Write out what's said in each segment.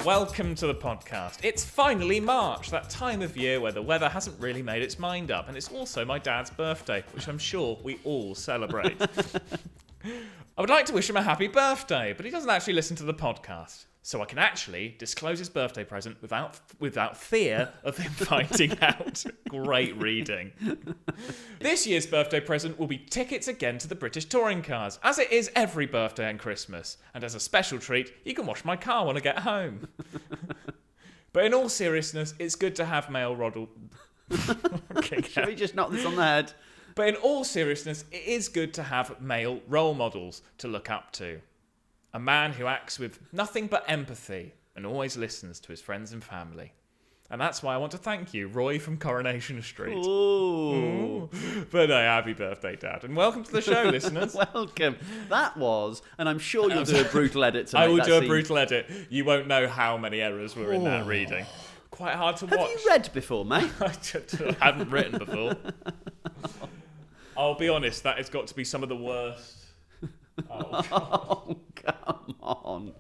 welcome to the podcast. It's finally March, that time of year where the weather hasn't really made its mind up, and it's also my dad's birthday, which I'm sure we all celebrate. I would like to wish him a happy birthday, but he doesn't actually listen to the podcast, so I can actually disclose his birthday present without fear of him finding out. Great reading. This year's birthday present will be tickets again to the British touring cars, as it is every birthday and Christmas. And as a special treat, you can wash my car when I get home. But in all seriousness, it's good to have male Roddle. Shall we just knock this on the head? But in all seriousness, it is good to have male role models to look up to. A man who acts with nothing but empathy and always listens to his friends and family. And that's why I want to thank you, Roy from Coronation Street. Ooh. But no, happy birthday, Dad. And welcome to the show, listeners. Welcome. That was, and I'm sure you'll do a brutal edit to make I will that do a scene. brutal edit. You won't know how many errors were in that reading. Quite hard to watch. Have you read before, mate? I haven't written before. I'll be honest, that has got to be some of the worst. Oh, come on.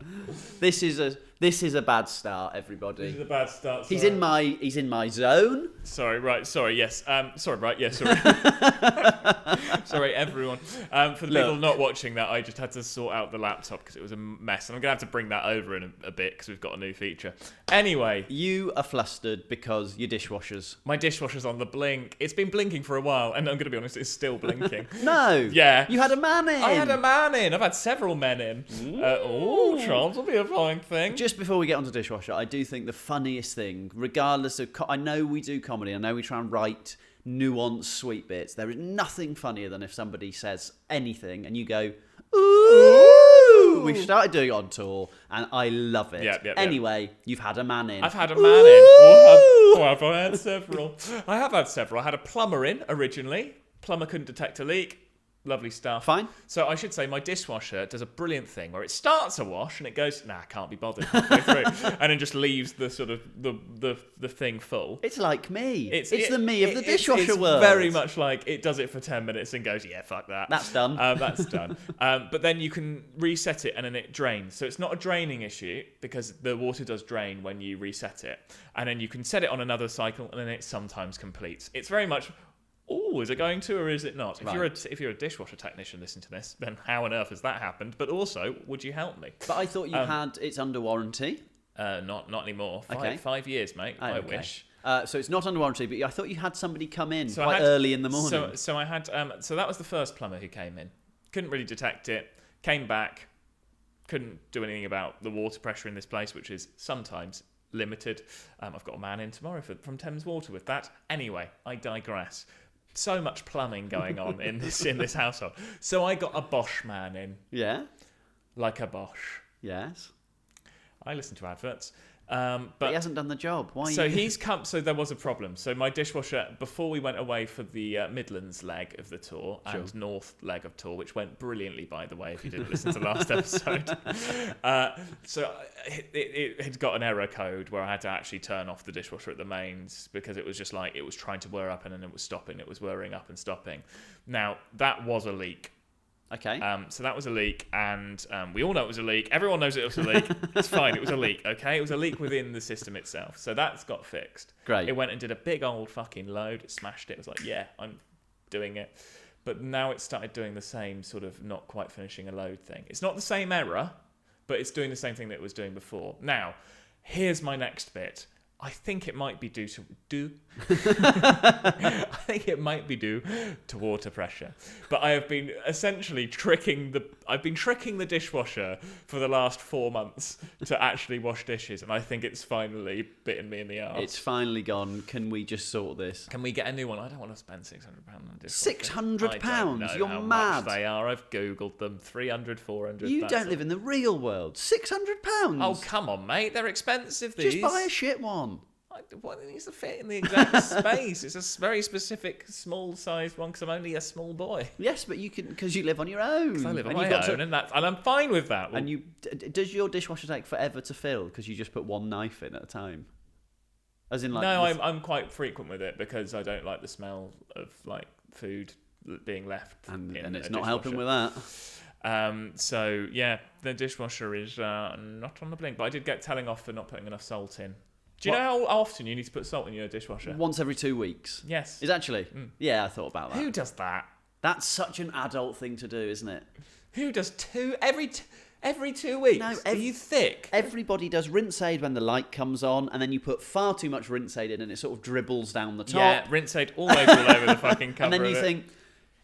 This is a bad start, everybody. This is a bad start. He's in my zone. Sorry, yes. Sorry. Sorry, everyone. For the people not watching that, I just had to sort out the laptop because it was a mess. And I'm going to have to bring that over in a bit because we've got a new feature. Anyway. You are flustered because your dishwasher's... My dishwasher's on the blink. It's been blinking for a while, and I'm going to be honest, it's still blinking. No. Yeah. You had a man in. I had a man in. I've had several men in. Charms will be a fine thing. Just before we get onto dishwasher, I do think the funniest thing, regardless of... I know we do comedy. I know we try and write nuanced, sweet bits. There is nothing funnier than if somebody says anything and you go, ooh. We've started doing it on tour, and I love it. Yep. Anyway, you've had a man in. I've had a man in. I've had several. I have had several. I had a plumber in originally. Plumber couldn't detect a leak. Lovely stuff. Fine. So I should say my dishwasher does a brilliant thing where it starts a wash and it goes, I can't be bothered halfway through, and then just leaves the sort of the thing full. It's like me. It's the me of the dishwasher it's world. Very much like it does it for 10 minutes and goes, yeah, fuck that. That's done. That's done. But then you can reset it and then it drains. So it's not a draining issue because the water does drain when you reset it. And then you can set it on another cycle and then it sometimes completes. It's very much... Oh, is it going to or is it not? Right. If you're a dishwasher technician listening to this, then how on earth has that happened? But also, would you help me? But I thought you had it's under warranty. Not anymore. Okay. 5 years, mate. I wish. So it's not under warranty, but I thought you had somebody come in early in the morning. So I had. So that was the first plumber who came in. Couldn't really detect it. Came back. Couldn't do anything about the water pressure in this place, which is sometimes limited. I've got a man in tomorrow from Thames Water with that. Anyway, I digress. So much plumbing going on in this household. So I got a Bosch man in. Yeah. Like a Bosch. Yes. I listen to adverts. But he hasn't done the job. Why? He's come. So there was a problem. So my dishwasher, before we went away for the Midlands leg of the tour and North leg of tour, which went brilliantly, by the way, if you didn't listen to last episode. So it had got an error code where I had to actually turn off the dishwasher at the mains because it was just like it was trying to whir up and then it was stopping. It was whirring up and stopping. Now that was a leak. Okay. So that was a leak, and we all know it was a leak. Everyone knows it was a leak. It's fine. It was a leak, okay? It was a leak within the system itself. So that's got fixed. Great. It went and did a big old fucking load. It smashed it. It was like, yeah, I'm doing it. But now it started doing the same sort of not quite finishing a load thing. It's not the same error, but it's doing the same thing that it was doing before. Now, here's my next bit. I think it might be due to water pressure. But I have been essentially tricking the dishwasher for the last 4 months to actually wash dishes, and I think it's finally bitten me in the arse. It's finally gone. Can we just sort this? Can we get a new one? I don't want to spend £600 on a dishwasher. £600? You're how mad. Much they are. I've googled them. 300, 400. You don't live in the real world. £600? Oh, come on, mate. They're expensive, these. Just buy a shit one. What, it needs to fit in the exact space. It's a very specific, small-sized one because I'm only a small boy. Yes, but you can because you live on your own. Because I live on my own, and I'm fine with that. And does your dishwasher take forever to fill because you just put one knife in at a time? As in, like, no, I'm quite frequent with it because I don't like the smell of like food being left. And it's a not helping with that. So yeah, the dishwasher is not on the blink. But I did get telling off for not putting enough salt in. Do you know how often you need to put salt in your dishwasher? Once every 2 weeks. Yes. Is actually? Yeah, I thought about that. Who does that? That's such an adult thing to do, isn't it? Who does every 2 weeks? No, Are you thick? Everybody does rinse aid when the light comes on, and then you put far too much rinse aid in, and it sort of dribbles down the top. Yeah, rinse aid all over the fucking cover. And then you think,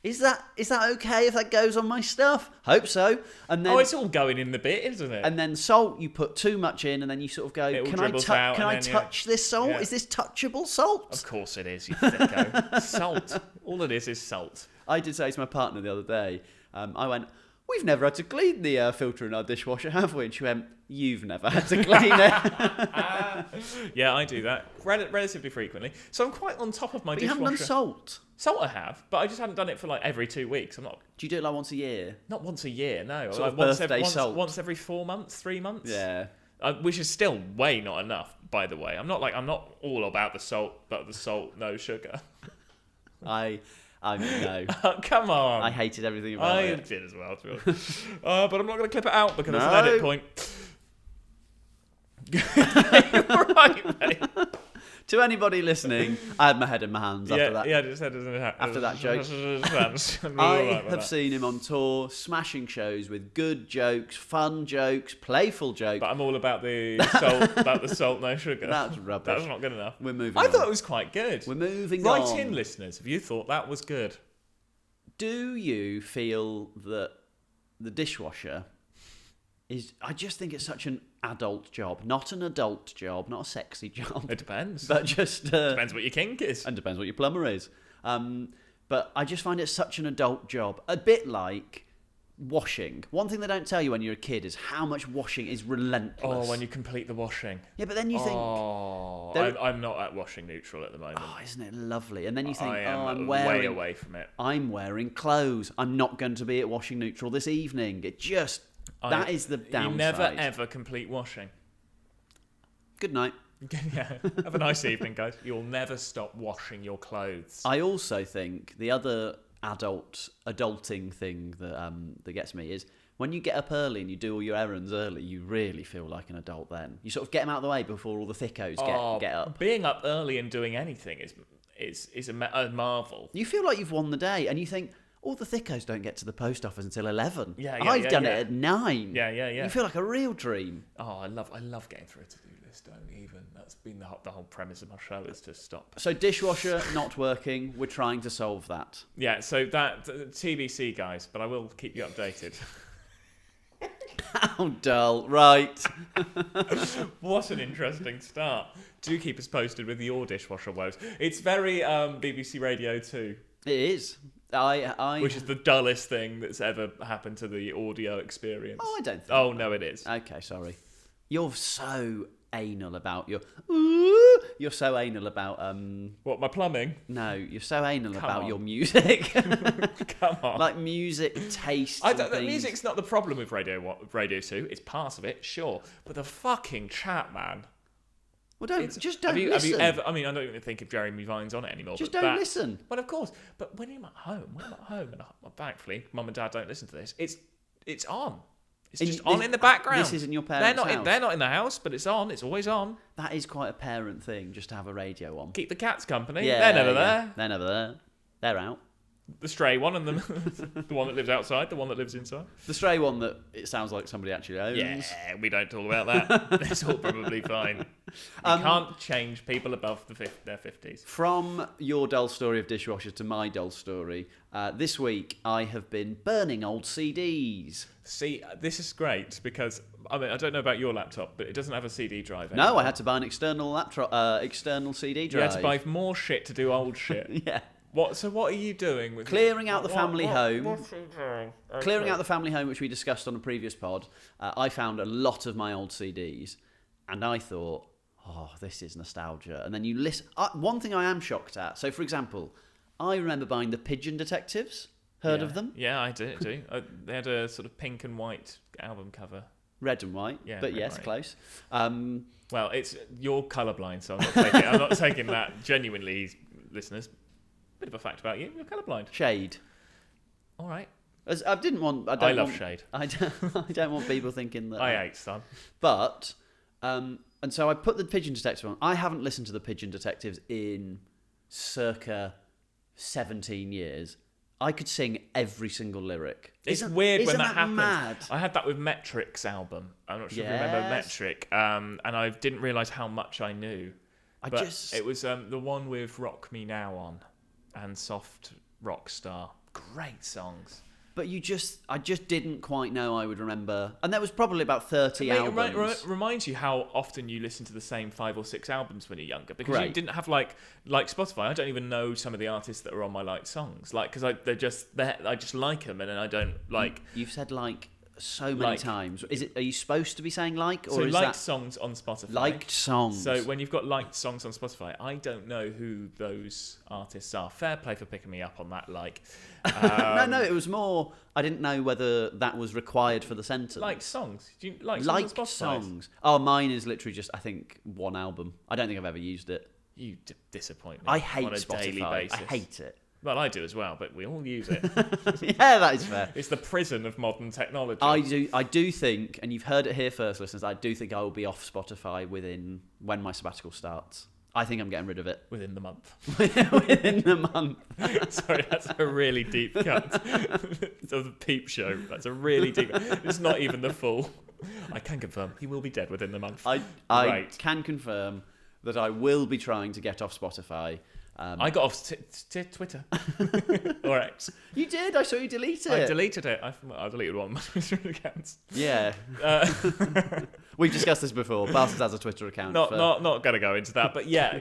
is that okay if that goes on my stuff? Hope so. And then, it's all going in the bit, isn't it? And then salt, you put too much in, and then you sort of go, can I touch this salt? Yeah. Is this touchable salt? Of course it is, you thicko. Salt. All it is salt. I did say to my partner the other day, I went, we've never had to clean the filter in our dishwasher, have we? And she went, you've never had to clean it. Yeah, I do that relatively frequently. So I'm quite on top of my But you dishwasher. haven't done salt. Salt I have, but I just hadn't done it for like every 2 weeks. I'm not. Do you do it like once a year? Not once a year, no. Sort of once birthday salt. Once every 4 months, 3 months. Yeah. Which is still way not enough, by the way. I'm not all about the salt, but the salt, no sugar. I know. Come on. I hated everything about it. I did as well, to be honest. But I'm not going to clip it out because it's an edit point. Right, mate. To anybody listening, I had my head in my hands after that. Yeah, just head in the After that joke. I have seen him on tour, smashing shows with good jokes, fun jokes, playful jokes. But I'm all about the salt, no sugar. That's rubbish. That's not good enough. We're moving I on. thought it was quite good. We're moving on. Write in, listeners, if you thought that was good. Do you feel that the dishwasher is... I just think it's such an adult job. Not an adult job, not a sexy job. It depends. But just... depends what your kink is. And depends what your plumber is. But I just find it such an adult job. A bit like washing. One thing they don't tell you when you're a kid is how much washing is relentless. Oh, when you complete the washing. Yeah, but then you think... Oh, I'm not at washing neutral at the moment. Oh, isn't it lovely? And then you think, I am I'm way away from it. I'm wearing clothes. I'm not going to be at washing neutral this evening. It just... that is the downside. You never, ever complete washing. Good night. Yeah. Have a nice evening, guys. You'll never stop washing your clothes. I also think the other adulting thing that gets me is when you get up early and you do all your errands early, you really feel like an adult then. You sort of get them out of the way before all the thickos get up. Being up early and doing anything is a marvel. You feel like you've won the day, and you think... all the thickos don't get to the post office until 11. Yeah, I've done it at 9. Yeah. You feel like a real dream. Oh, I love getting through a to-do list. Don't even. That's been the whole premise of my show is to stop. So dishwasher not working. We're trying to solve that. Yeah. So that TBC, guys. But I will keep you updated. How dull. Right. What an interesting start. Do keep us posted with your dishwasher woes. It's very BBC Radio 2. It is. Which is the dullest thing that's ever happened to the audio experience. Oh, I don't think. Oh, no, it is. Okay, sorry. You're so anal about your... You're so anal about... What, my plumbing? No, you're so anal about on. your music. Come on. Like music taste. Music's not the problem with Radio 2. It's part of it, sure. But the fucking chat, man. Well, don't listen. Have you ever? I mean, I don't even think if Jeremy Vine's on it anymore. Just don't listen. Well, of course. But when I'm at home, and thankfully, Mum and Dad don't listen to this. It's on. It's just on in the background. This isn't your parents' house. They're not in the house, but it's on. It's always on. That is quite a parent thing, just to have a radio on. Keep the cats company. Yeah, they're never there. They're never there. They're out. The stray one and the one that lives outside, the one that lives inside. The stray one that it sounds like somebody actually owns. Yeah, we don't talk about that. It's all probably fine. You can't change people above their 50s. From your dull story of dishwashers to my dull story, this week I have been burning old CDs. See, this is great because, I mean, I don't know about your laptop, but it doesn't have a CD drive anymore. No, I had to buy an external CD drive. You had to buy more shit to do old shit. Yeah. So what are you doing with clearing out the family home? What's he doing? Okay. Clearing out the family home, which we discussed on a previous pod. I found a lot of my old CDs, and I thought, oh, this is nostalgia. And then you listen. One thing I am shocked at. So, for example, I remember buying the Pigeon Detectives. Heard of them? Yeah, I do. They had a sort of pink and white album cover. Red and white, yeah, but yes, close. Well, you're colourblind, so I'm not taking that genuinely, listeners. Bit of a fact about you. You're colourblind. Shade. All right. As I didn't want. I love shade. I don't want people thinking that. I hate sun. But and so I put the Pigeon Detective on. I haven't listened to the Pigeon Detectives in circa 17 years. I could sing every single lyric. It's weird when that happens. Mad? I had that with Metric's album. I'm not sure if you remember Metric. And I didn't realise how much I knew. It was the one with Rock Me Now on and Soft Rockstar. Great songs. But I just didn't quite know I would remember. And there was probably about 30 albums. It reminds you how often you listen to the same 5 or 6 albums when you're younger. Because you didn't have, like Spotify, I don't even know some of the artists that are on my liked songs. Like, because I just like them, and then I don't like... You've said like so many times. Are you supposed to be saying like? Or so is liked that... songs on Spotify. Liked songs. So when you've got liked songs on Spotify, I don't know who those artists are. Fair play for picking me up on that, like... No, it was more... I didn't know whether that was required for the sentence. Liked songs? Do you like songs liked on Spotify? songs? Oh, mine is literally just, I think, one album. I don't think I've ever used it. You disappoint me I hate on a Spotify. daily basis. I hate it. Well, I do as well, but we all use it. Yeah, that is fair. It's the prison of modern technology. I do think, and you've heard it here first, listeners, I do think I will be off Spotify when my sabbatical starts. I think I'm getting rid of it. Within the month. Within the month. Sorry, that's a really deep cut of the Peep Show. That's a really deep... It's not even the full. I can confirm he will be dead within the month. I can confirm that I will be trying to get off Spotify. I got off Twitter. Or X. You did? I saw you delete it. I deleted it. I deleted one of my Twitter accounts. Yeah. We've discussed this before. Parsons has a Twitter account. Not going to go into that, but yeah.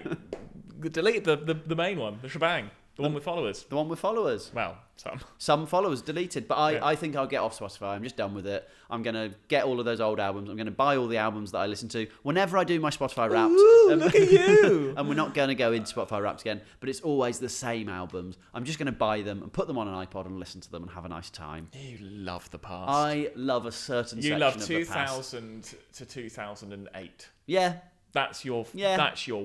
Delete the main one, the shebang. The one with followers. The one with followers. Well, some followers deleted, but I think I'll get off Spotify. I'm just done with it. I'm going to get all of those old albums. I'm going to buy all the albums that I listen to. Whenever I do my Spotify Wrapped... Ooh, look at you! And we're not going to go into Spotify Wrapped again, but it's always the same albums. I'm just going to buy them and put them on an iPod and listen to them and have a nice time. You love the past. I love a certain section of the past. You love 2000 to 2008. Yeah. That's your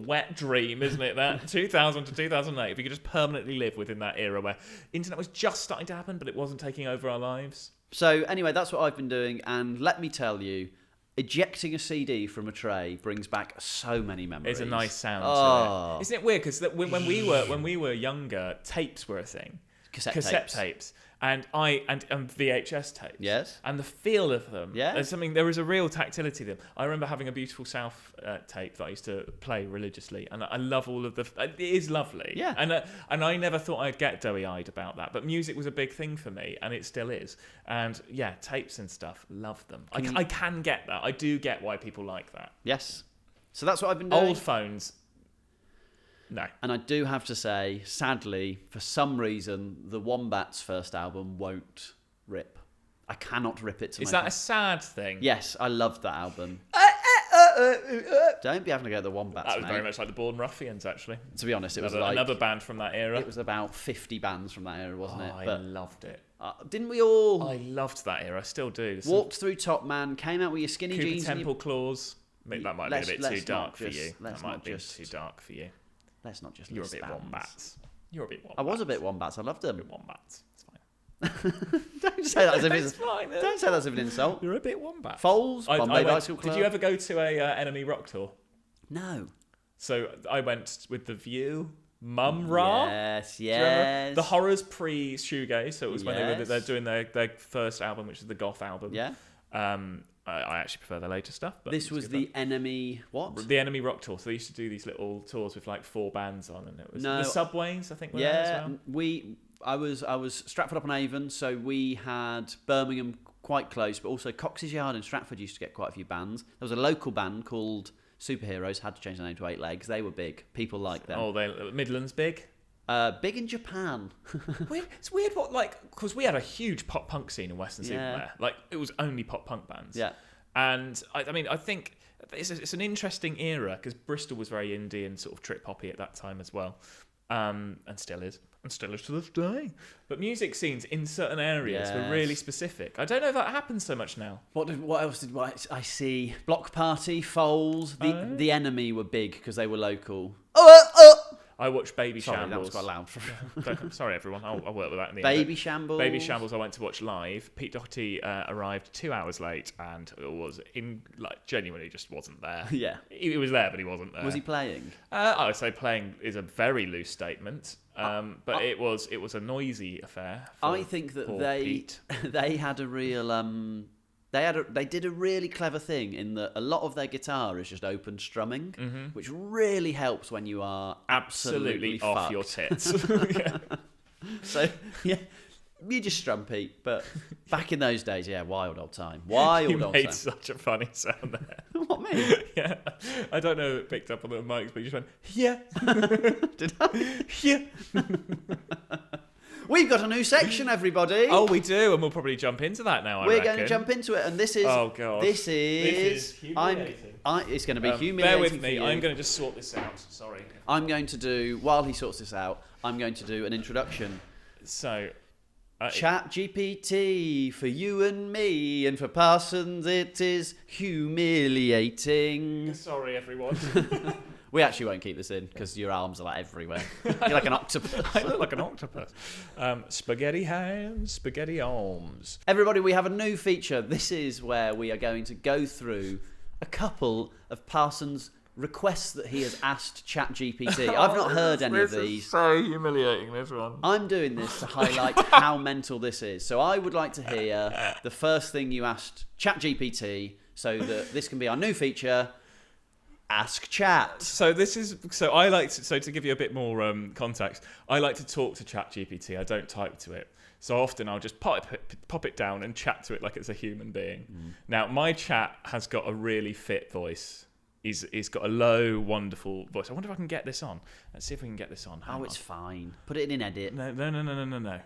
wet dream, isn't it? That 2000 to 2008. If you could just permanently live within that era where internet was just starting to happen, but it wasn't taking over our lives. So anyway, that's what I've been doing, and let me tell you, ejecting a CD from a tray brings back so many memories. It's a nice sound to it. Isn't it weird? Because when we were younger, tapes were a thing. Cassette tapes. And VHS tapes. Yes. And the feel of them. Yeah. There was a real tactility to them. I remember having a Beautiful South tape that I used to play religiously, and I love all of it is lovely. Yeah. And I never thought I'd get doughy-eyed about that, but music was a big thing for me, and it still is. And yeah, tapes and stuff, love them. I can get that. I do get why people like that. Yes. So that's what I've been doing. Old phones. No. And I do have to say, sadly, for some reason, the Wombats' first album won't rip. I cannot rip it to Is that a sad thing? Yes, I loved that album. Don't be having to go to the Wombats, That was mate. very much like the Born Ruffians, actually. To be honest, it was another band from that era. It was about 50 bands from that era, wasn't it? I loved it. Didn't we all? I loved that era. I still do. Walked through Top Man, came out with your skinny Cooper jeans. Temple Claws. That might be a bit too dark for you. That might be too dark for you. Let's not just. You're a bit Wombats. I was a bit Wombats. I loved them. You're a bit Wombats. It's fine. Don't say that as if it's fine. Don't say that as if an insult. You're a bit Wombat. Foals, Bombay Bicycle Club. Did you ever go to a Enemy Rock tour? No. So I went with The View, Mum Ra. Yes. The Horrors pre-shoegaze. So it was when they're doing their first album, which is the goth album. Yeah. I actually prefer their later stuff. But this was the Enemy what? The Enemy Rock tour. So they used to do these little tours with like 4 bands on, and it was the Subways, I think. Were there as well. I was Stratford upon Avon, so we had Birmingham quite close, but also Cox's Yard in Stratford used to get quite a few bands. There was a local band called Superheroes, had to change their name to 8 Legs. They were big. People liked them. Oh, they Midlands big. Big in Japan. It's weird because we had a huge pop punk scene in Western Supermare. Like, it was only pop punk bands. Yeah. And I think it's an interesting era because Bristol was very indie and sort of trip hoppy at that time as well. And still is to this day. But music scenes in certain areas were really specific. I don't know if that happens so much now. What else did I see? Block Party, Foals, the Enemy were big because they were local. I watched Baby Sorry, Shambles. that was quite loud. I'm sorry, everyone. I'll work with that in the end. Baby Shambles. Baby Shambles I went to watch live. Pete Doherty arrived 2 hours late and genuinely just wasn't there. Yeah. He was there, but he wasn't there. Was he playing? I would say playing is a very loose statement, but it was a noisy affair. I think that they had a real they did a really clever thing in that a lot of their guitar is just open strumming, which really helps when you are absolutely off fucked. your tits. Yeah. So yeah, you just strum, Pete. But back in those days, yeah, wild old time. Wild You old made time. such a funny sound there. What, me? Yeah, I don't know if it picked up on the mics, but you just went, yeah. Did I? Yeah. We've got a new section, everybody. Oh, we do, and we'll probably jump into that now. We're going to jump into it, and this is. Oh god. This is humiliating. It's going to be humiliating. Bear with for me. you. I'm going to just sort this out. Sorry. I'm going to do while he sorts this out. I'm going to do an introduction. So. Chat GPT for you and me, and for Parsons it is humiliating. Sorry, everyone. We actually won't keep this in because your arms are like everywhere. You're like an octopus. I look like an octopus. Spaghetti hands, spaghetti arms. Everybody, we have a new feature. This is where we are going to go through a couple of Parsons' requests that he has asked Chat GPT. I've not heard any of these. So humiliating, this one. I'm doing this to highlight how mental this is. So I would like to hear the first thing you asked Chat GPT, so that this can be our new feature. Ask Chat. So to give you a bit more context, I like to talk to Chat GPT. I don't type to it. So often I'll just pop it down and chat to it like it's a human being. Now my chat has got a really fit voice. He's got a low, wonderful voice. I wonder if I can get this on. Let's see if we can get this on. Hang It's on. fine. Put it in edit. No.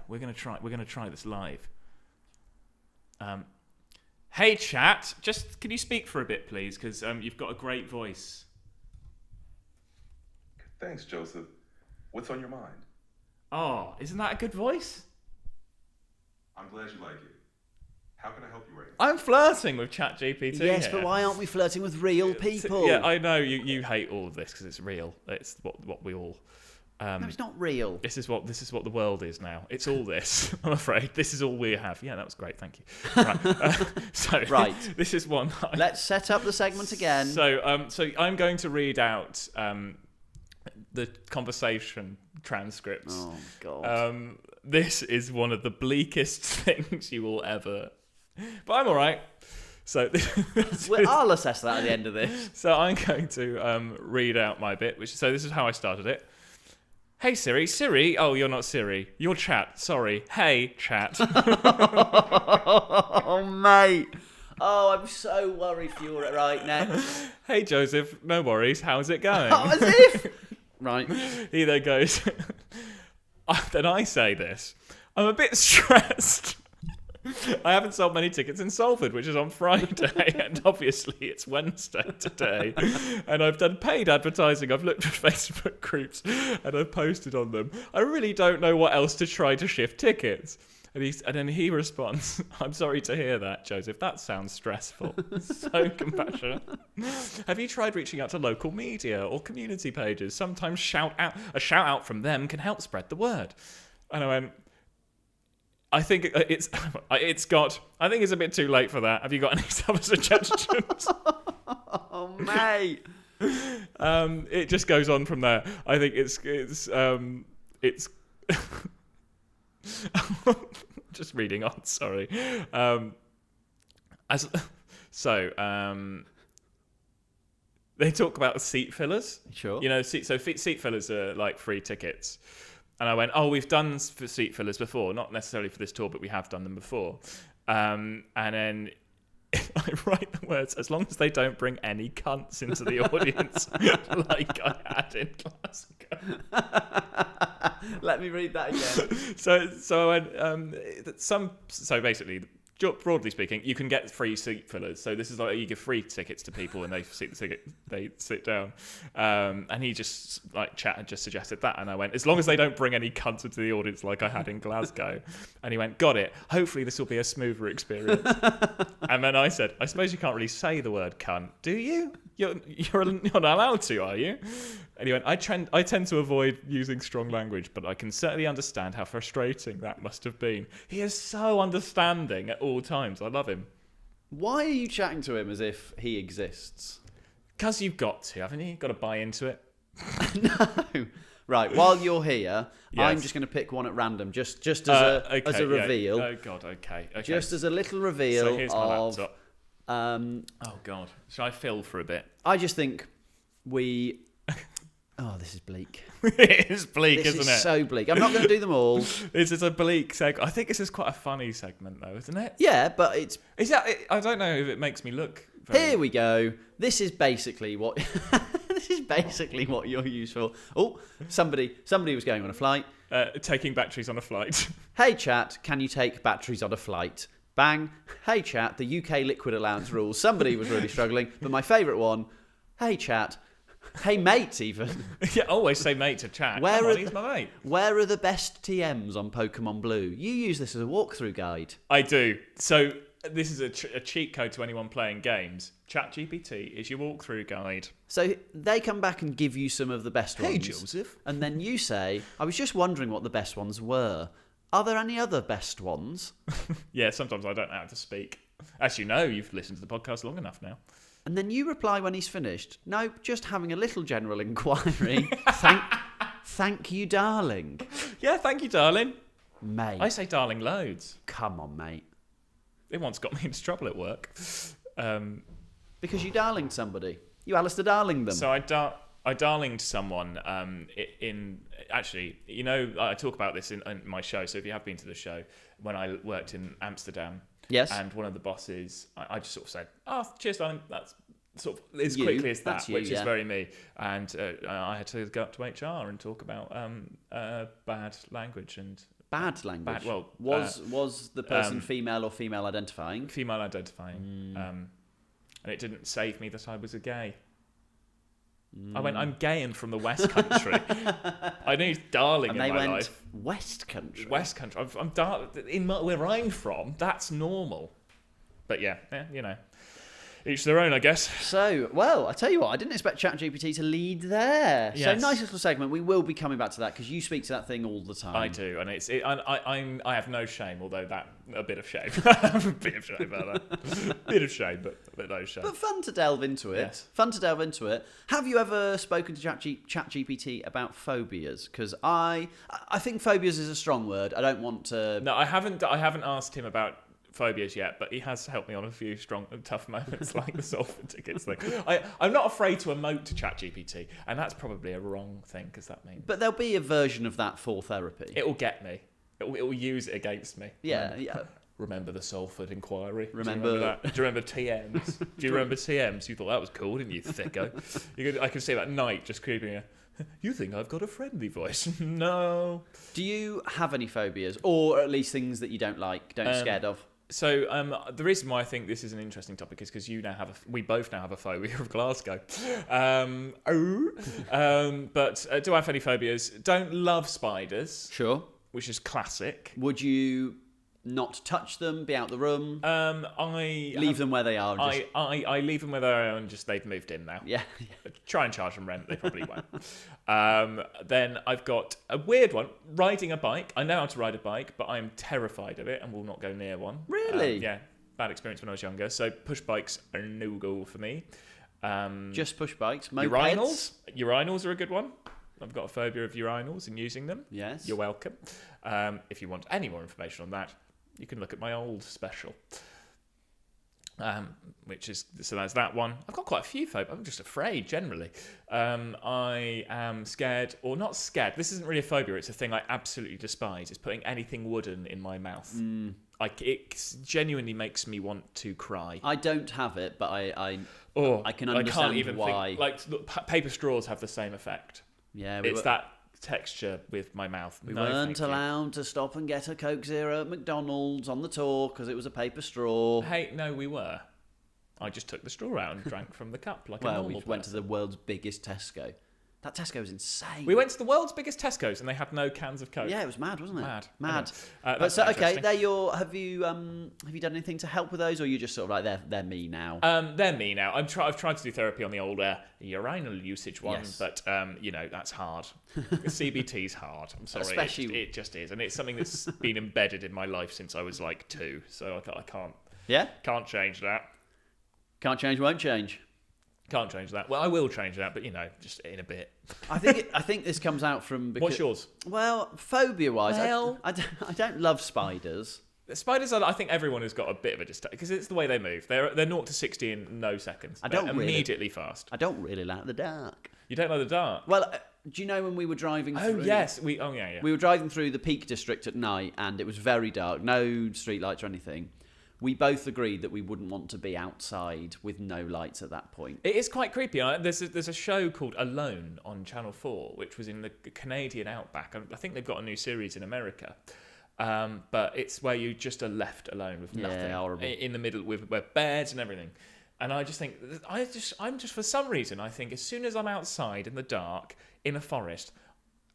We're gonna try this live. Hey chat, just can you speak for a bit, please? Because you've got a great voice. Thanks, Joseph. What's on your mind? Oh, isn't that a good voice? I'm glad you like it. How can I help you right now? I'm flirting with ChatGPT. Yes, here. but why aren't we flirting with real people? Yeah, I know you hate all of this because it's real. It's what we all. No, it's not real. This is what the world is now. It's all this. I'm afraid this is all we have. Yeah, that was great. Thank you. Right. Right. This is one. Let's set up the segment again. So I'm going to read out the conversation transcripts. Oh God. This is one of the bleakest things you will ever. But I'm all right. So I'll assess that at the end of this. So I'm going to read out my bit. So this is how I started it. Hey Siri. Siri. Oh, you're not Siri. You're Chat. Sorry. Hey Chat. Oh mate. Oh, I'm so worried for you right now. Hey Joseph. No worries. How's it going? Oh, as if. Right. He then goes. Then I say this. I'm a bit stressed. I haven't sold many tickets in Salford, which is on Friday, and obviously it's Wednesday today. And I've done paid advertising. I've looked at Facebook groups and I've posted on them. I really don't know what else to try to shift tickets. And then he responds, I'm sorry to hear that, Joseph. That sounds stressful. So compassionate. Have you tried reaching out to local media or community pages? Sometimes a shout out from them can help spread the word. And I went, I think it's a bit too late for that. Have you got any other suggestions? Oh mate. It just goes on from there. I think it's just reading on. Sorry. They talk about seat fillers. Sure. You know, seat fillers are like free tickets. And I went, oh, we've done for seat fillers before, not necessarily for this tour, but we have done them before. And then I write the words, as long as they don't bring any cunts into the audience, like I had in Glasgow. Let me read that again. So I went, so basically, broadly speaking, you can get free seat fillers. So this is like you give free tickets to people when they sit down. And he just Chat had just suggested that, and I went, as long as they don't bring any cunts into the audience like I had in Glasgow. And he went, got it. Hopefully this will be a smoother experience. And then I said, I suppose you can't really say the word cunt, do you? You're not allowed to, are you? Anyway, I tend to avoid using strong language, but I can certainly understand how frustrating that must have been. He is so understanding at all times. I love him. Why are you chatting to him as if he exists? Because you've got to, haven't you? Got to buy into it. No. Right, while you're here, Yes. I'm just going to pick one at random, just as a reveal. Yeah. Oh, God, okay. Just as a little reveal so here's my of... laptop. Oh, God. Shall I fill for a bit? I just think we... Oh, this is bleak. It is bleak, This isn't is it? so bleak. I'm not going to do them all. This is a bleak segment. I think this is quite a funny segment, though, isn't it? Yeah, but it's... I don't know if it makes me look very... Here we go. This is basically what... This is basically what you're used for. Oh, somebody was going on a flight. Taking batteries on a flight. Hey, chat, can you take batteries on a flight? Bang. Hey, chat, the UK liquid allowance rules. Somebody was really struggling. But my favourite one, hey, chat. Hey, mate, even. Yeah, always say mate to chat. Where Come are on, he's my mate. Where are the best TMs on Pokemon Blue? You use this as a walkthrough guide. I do. So this is a cheat code to anyone playing games. Chat GPT is your walkthrough guide. So they come back and give you some of the best ones. Hey, Joseph. And then you say, I was just wondering what the best ones were. Are there any other best ones? Yeah, sometimes I don't know how to speak. As you know, you've listened to the podcast long enough now. And then you reply when he's finished. No, just having a little general inquiry. Thank you, darling. Yeah, thank you, darling. Mate. I say darling loads. Come on, mate. It once got me into trouble at work. Because you darlinged somebody. You Alistair darlinged them. So I darlinged someone actually, you know, I talk about this in my show, so if you have been to the show, when I worked in Amsterdam, yes. And one of the bosses, I just sort of said, oh, cheers, darling, that's sort of as You, quickly as that, that's you, which yeah. is very me, and I had to go up to HR and talk about bad language and... Bad language? Was the person female or female identifying? Female identifying. And it didn't save me that I was a gay. I went, I'm gay and from the West Country. I need darling And in they my went, life. West Country? West Country. Where I'm from, that's normal. But yeah, you know. Each their own, I guess. So, well, I tell you what, I didn't expect ChatGPT to lead there. Yes. So, nice little segment. We will be coming back to that because you speak to that thing all the time. I do, and I have no shame, although a bit of shame. A bit of shame about that. Bit of shame, but no shame. But fun to delve into it. Yes. Fun to delve into it. Have you ever spoken to ChatGPT about phobias? Because I think phobias is a strong word. I don't want to... No, I haven't asked him about phobias yet, but he has helped me on a few strong and tough moments like the Salford tickets thing. I'm not afraid to emote to ChatGPT, and that's probably a wrong thing because that means But there'll be a version of that for therapy. it will get me. It will use it against me. Yeah, yeah. Remember the Salford inquiry? Remember- Do you remember that? Do you remember TMs? Do you remember TMs? You thought that was cool, didn't you, thicko? I can see that night just creeping. You think I've got a friendly voice? No. Do you have any phobias, or at least things that you don't like, don't scared of? So the reason why I think this is an interesting topic is because we both now have a phobia of Glasgow. But do I have any phobias? Don't love spiders, Sure. which is classic. Would you not touch them, be out the room, I leave them where they are? And just, I leave them where they are and just they've moved in now. yeah. Try and charge them rent. They probably won't. Then I've got a weird one. Riding a bike. I know how to ride a bike, but I'm terrified of it and will not go near one. Really? Yeah. Bad experience when I was younger. So push bikes are a no-go for me. Just push bikes. Mopeds? Urinals. Urinals are a good one. I've got a phobia of urinals and using them. Yes. You're welcome. If you want any more information on that, you can look at my old special. So that's that one. I've got quite a few phobias. I'm just afraid generally. I am scared, or not scared. This isn't really a phobia. It's a thing I absolutely despise. It's putting anything wooden in my mouth. It genuinely makes me want to cry. I don't have it, but I can understand I can't even why. think. Like look, paper straws have the same effect. Yeah, It's that texture with my mouth. We No, weren't thank you. allowed to stop and get a Coke Zero at McDonald's on the tour because it was a paper straw. Hey, no, we were. I just took the straw out and drank from the cup like a Well, normal we went to person. the world's biggest Tesco. That Tesco's insane. We went to the world's biggest Tesco's and they had no cans of Coke. Yeah, it was mad, wasn't it? Mad. Mad. Anyway, But so, okay, interesting. they're your. Have you done anything to help with those, or are you just sort of like they're me now? They're me now. I've tried to do therapy on the old urinal usage one, Yes. but that's hard. CBT's hard. I'm sorry, Especially- it just is, and it's something that's been embedded in my life since I was like 2. So I Yeah. can't change that. Can't change, won't change. Can't change that. Well, I will change that, but just in a bit. I think this comes out from. What's yours? Well, phobia-wise, Well- I don't love spiders. Spiders are, I think everyone has got a bit of a distaste because it's the way they move. They're 0 to 60 in no seconds. I don't They're really- immediately fast. I don't really like the dark. You don't know the dark. Well, do you know when we were driving Oh through... yes, yeah. We were driving through the Peak District at night, and it was very dark, no street lights or anything. We both agreed that we wouldn't want to be outside with no lights at that point. It is quite creepy. There's a show called Alone on Channel 4, which was in the Canadian outback. I think they've got a new series in America. But it's where you just are left alone with nothing. Horrible. In the middle with beds and everything. And I just think, I'm just for some reason, I think as soon as I'm outside in the dark, in a forest,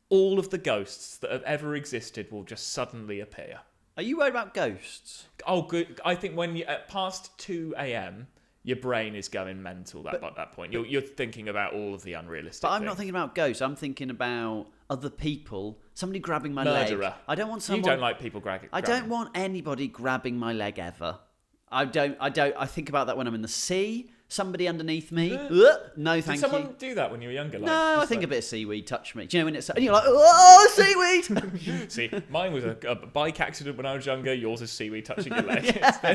all of the ghosts that have ever existed will just suddenly appear. Are you worried about ghosts? Oh, good. I think when you past 2 a.m., your brain is going mental at that point. You're thinking about all of the unrealistic But I'm things. not thinking about ghosts. I'm thinking about other people. Somebody grabbing my Murderer. leg. I don't want someone... You don't like people grabbing. I don't want anybody grabbing my leg ever. I think about that when I'm in the sea. Somebody underneath me. No, Did thank someone you. do that when you were younger? Like, No, I just think like, a bit of seaweed touched me. Do you know when it's... And you're like, oh, seaweed! See, mine was a bike accident when I was younger. Yours is seaweed touching your leg.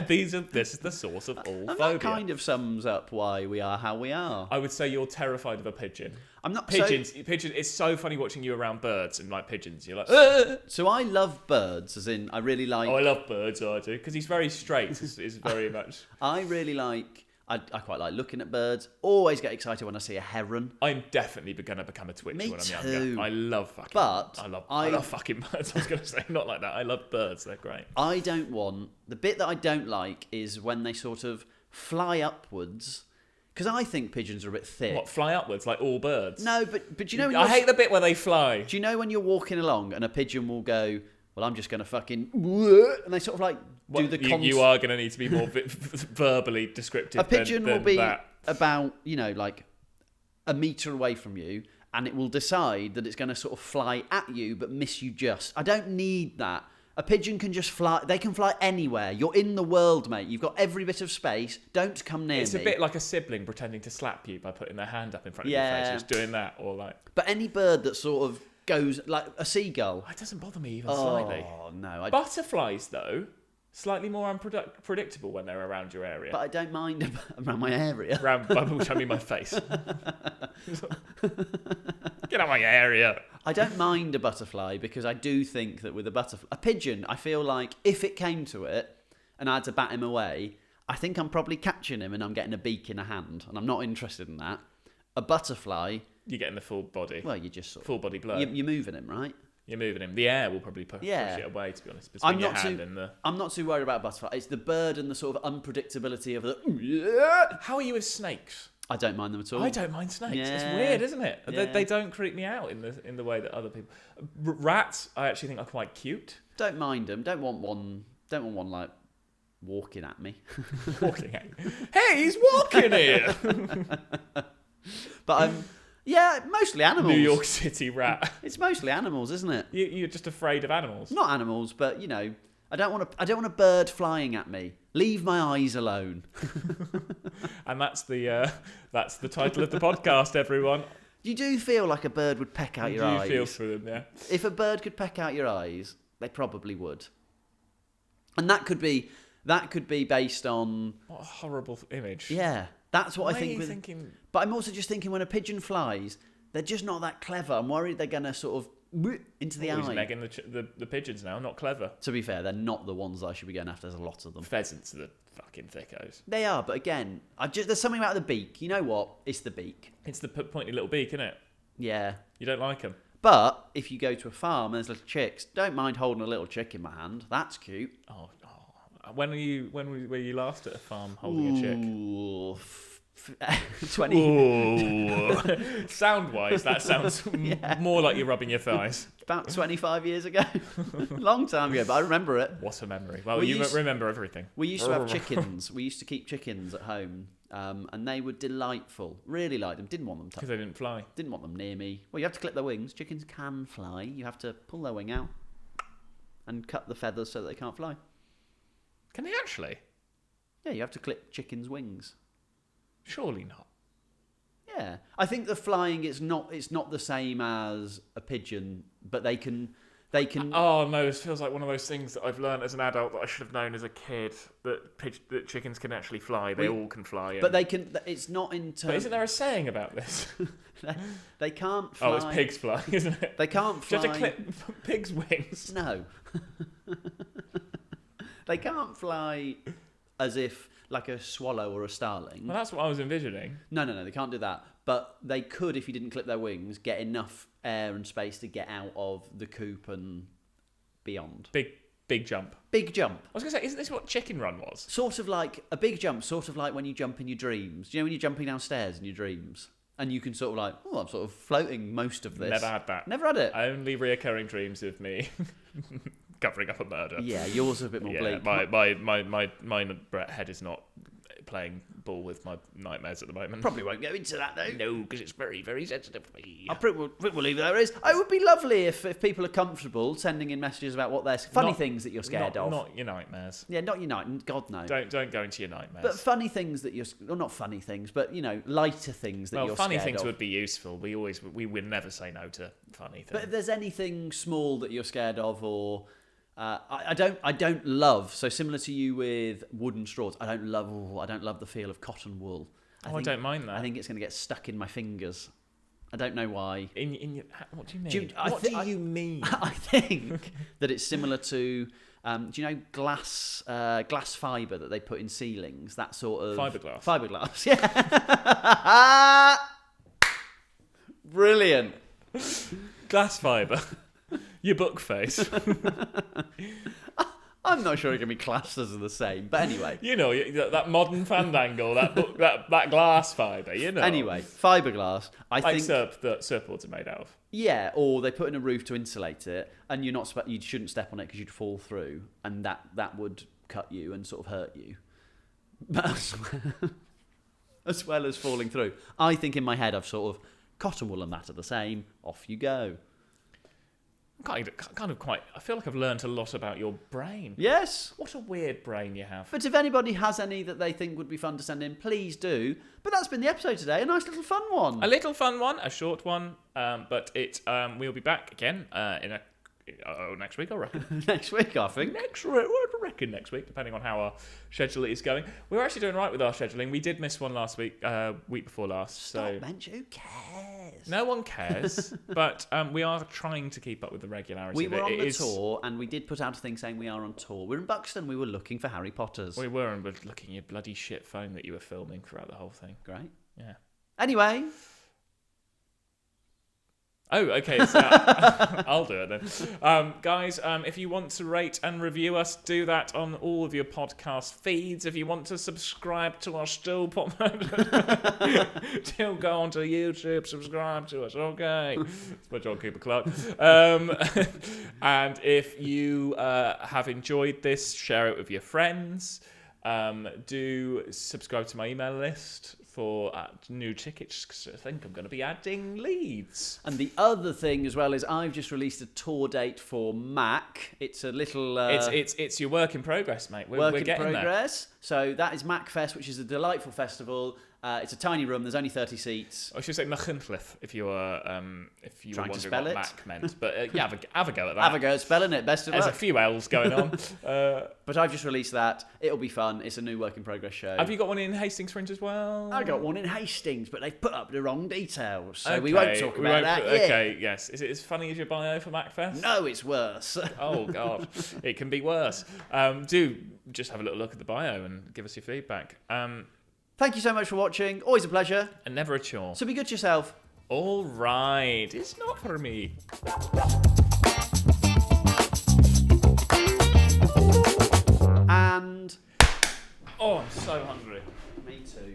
This is the source of all And phobia. that kind of sums up why we are how we are. I would say you're terrified of a pigeon. I'm not... Pigeons. It's so funny watching you around birds and like pigeons. You're like, So I love birds, as in I really like... oh, I love birds. I do because he's very straight. Is very much. I really like... I quite like looking at birds. Always get excited when I see a heron. I'm definitely going to become a twitcher Me when I'm too. younger. I love fucking. But I love fucking birds. I was going to say not like that. I love birds. They're great. I don't want... The bit that I don't like is when they sort of fly upwards. Because I think pigeons are a bit thick. What, fly upwards like all birds? No, but you know... When I hate the bit where they fly. Do you know when you're walking along and a pigeon will go, well, I'm just going to fucking... And they sort of like do the... You are going to need to be more verbally descriptive. A pigeon than will be that. about, like a metre away from you, and it will decide that it's going to sort of fly at you but miss you just. I don't need that. A pigeon can just fly. They can fly anywhere. You're in the world, mate. You've got every bit of space. Don't come near me. It's a bit like a sibling pretending to slap you by putting their hand up in front of your Yeah. face, just doing that, or like. But any bird that sort of goes, like a seagull. It doesn't bother me even slightly. Oh, no. Butterflies, though, slightly more unpredictable when they're around your area. But I don't mind around my area. Around, by which I mean my face. Get out of my area. I don't mind a butterfly because I do think that with a pigeon, I feel like if it came to it and I had to bat him away, I think I'm probably catching him and I'm getting a beak in a hand, and I'm not interested in that. A butterfly, You're getting the full body. well, you just sort of... Full body blow. You're moving him, right? You're moving him. The air will probably push Yeah. it away, to be honest, between I'm your not hand too. and the... I'm not too worried about a butterfly. It's the bird and the sort of unpredictability of the. How are you with snakes? I don't mind them at all. I don't mind snakes. It's Yeah. weird, isn't it? Yeah. They don't creep me out in the way that other people. Rats, I actually think are quite cute. Don't mind them. Don't want one. Don't want one like walking at me. Walking at you. Hey, he's walking here. But yeah, mostly animals. New York City rat. It's mostly animals, isn't it? You're just afraid of animals. Not animals, but I don't want a bird flying at me. Leave my eyes alone. And that's the title of the podcast, everyone. You do feel like a bird would peck out your eyes. You feel for them, yeah. If a bird could peck out your eyes, they probably would. And that could be based on... What a horrible image. Yeah, that's what Why I think. are you thinking... But I'm also just thinking when a pigeon flies, they're just not that clever. I'm worried they're going to sort of into the He's eye. negging the pigeons now, not clever. To be fair, they're not the ones that I should be going after. There's a lot of them. Pheasants are the fucking thickos. They are, but again, there's something about the beak. You know what? It's the beak. It's the pointy little beak, isn't it? Yeah. You don't like them. But if you go to a farm and there's little chicks, don't mind holding a little chick in my hand. That's cute. Oh. When were you last at a farm holding a chick? Ooh, 20 Sound-wise, that sounds more like you're rubbing your thighs. about 25 years ago. Long time ago, but I remember it. What a memory. Well, you remember everything. We used to have chickens. We used to keep chickens at home, and they were delightful. Really liked them. Didn't want them Because they didn't fly. Didn't want them near me. Well, you have to clip their wings. Chickens can fly. You have to pull their wing out and cut the feathers so that they can't fly. Can they actually? Yeah, you have to clip chickens' wings. Surely not. Yeah, I think the flying it's not the same as a pigeon, but they can. Oh no, this feels like one of those things that I've learned as an adult that I should have known as a kid. That chickens can actually fly. They all can fly. But they can. It's not in terms. But isn't there a saying about this? They can't fly. Oh, it's pigs fly, isn't it? They can't fly. Do you have to clip pigs' wings? No. They can't fly as if like a swallow or a starling. Well, that's what I was envisioning. No, they can't do that. But they could, if you didn't clip their wings, get enough air and space to get out of the coop and beyond. Big jump. Big jump. I was going to say, isn't this what Chicken Run was? Sort of like a big jump, sort of like when you jump in your dreams. Do you know when you're jumping downstairs in your dreams? And you can sort of like, I'm sort of floating most of this. Never had that. Never had it. Only reoccurring dreams of me covering up a murder. Yeah, yours are a bit more bleak. My Brett head is not playing ball with my nightmares at the moment. Probably won't go into that though. No, because it's very, very sensitive for me. I think we'll leave it there. It would be lovely if people are comfortable sending in messages about what they're funny things that you're scared of. Not your nightmares. Yeah, not your night. God no. Don't go into your nightmares. But funny things that you're, well, not funny things, but lighter things that you're scared of. Funny things would be useful. We would never say no to funny things. But if there's anything small that you're scared of, or I don't love. So similar to you with wooden straws, I don't love the feel of cotton wool. I don't mind that. I think it's going to get stuck in my fingers. I don't know why. What do you mean? What do you mean? I think that it's similar to. Do you know glass fibre that they put in ceilings? That sort of fiberglass. Yeah. Brilliant. Glass fibre. Your book face. I'm not sure it can be classed as the same, but anyway. That modern fandangle, that glass fibre, Anyway, fiberglass. I think that surfboards are made out of. Yeah, or they put in a roof to insulate it, and you shouldn't step on it because you'd fall through, and that would cut you and sort of hurt you. But as well as falling through, I think in my head I've sort of cotton wool and that are the same. Off you go. I feel like I've learnt a lot about your brain. Yes. What a weird brain you have. But if anybody has any that they think would be fun to send in, please do. But that's been the episode today. A nice little fun one. A little fun one, a short one. But we'll be back again next week, I reckon. Next week, I think. I reckon next week, depending on how our schedule is going. We're actually doing right with our scheduling. We did miss one last week, week before last. Stop, Bench. Who cares? No one cares, but we are trying to keep up with the regularity. We were on the tour, and we did put out a thing saying we are on tour. We're in Buxton. We were looking for Harry Potters. We were, and we're looking at your bloody shit phone that you were filming throughout the whole thing. Great. Yeah. Anyway. Oh, okay. So I'll do it then. Guys, if you want to rate and review us, do that on all of your podcast feeds. If you want to subscribe to us, still go onto YouTube, subscribe to us, okay? It's my John Cooper Clark. And if you have enjoyed this, share it with your friends. Do subscribe to my email list for new tickets, because I think I'm going to be adding Leeds. And the other thing as well is I've just released a tour date for Mac. It's a little... It's your work in progress, mate. We're getting progress. There. So that is MacFest, which is a delightful festival. It's a tiny room. There's only 30 seats. I should say Machynlleth if you were wondering what Mac meant. But yeah, have a go at that. Have a go at spelling it. Best of luck. There's a few L's going on. But I've just released that. It'll be fun. It's a new work in progress show. Have you got one in Hastings Fringe as well? I got one in Hastings, but they've put up the wrong details, so we won't talk about that yet. Okay, yes. Is it as funny as your bio for MacFest? No, it's worse. Oh, God. It can be worse. Do just have a little look at the bio and give us your feedback. Thank you so much for watching. Always a pleasure. And never a chore. So be good to yourself. All right. It's not for me. And... Oh, I'm so hungry. Me too.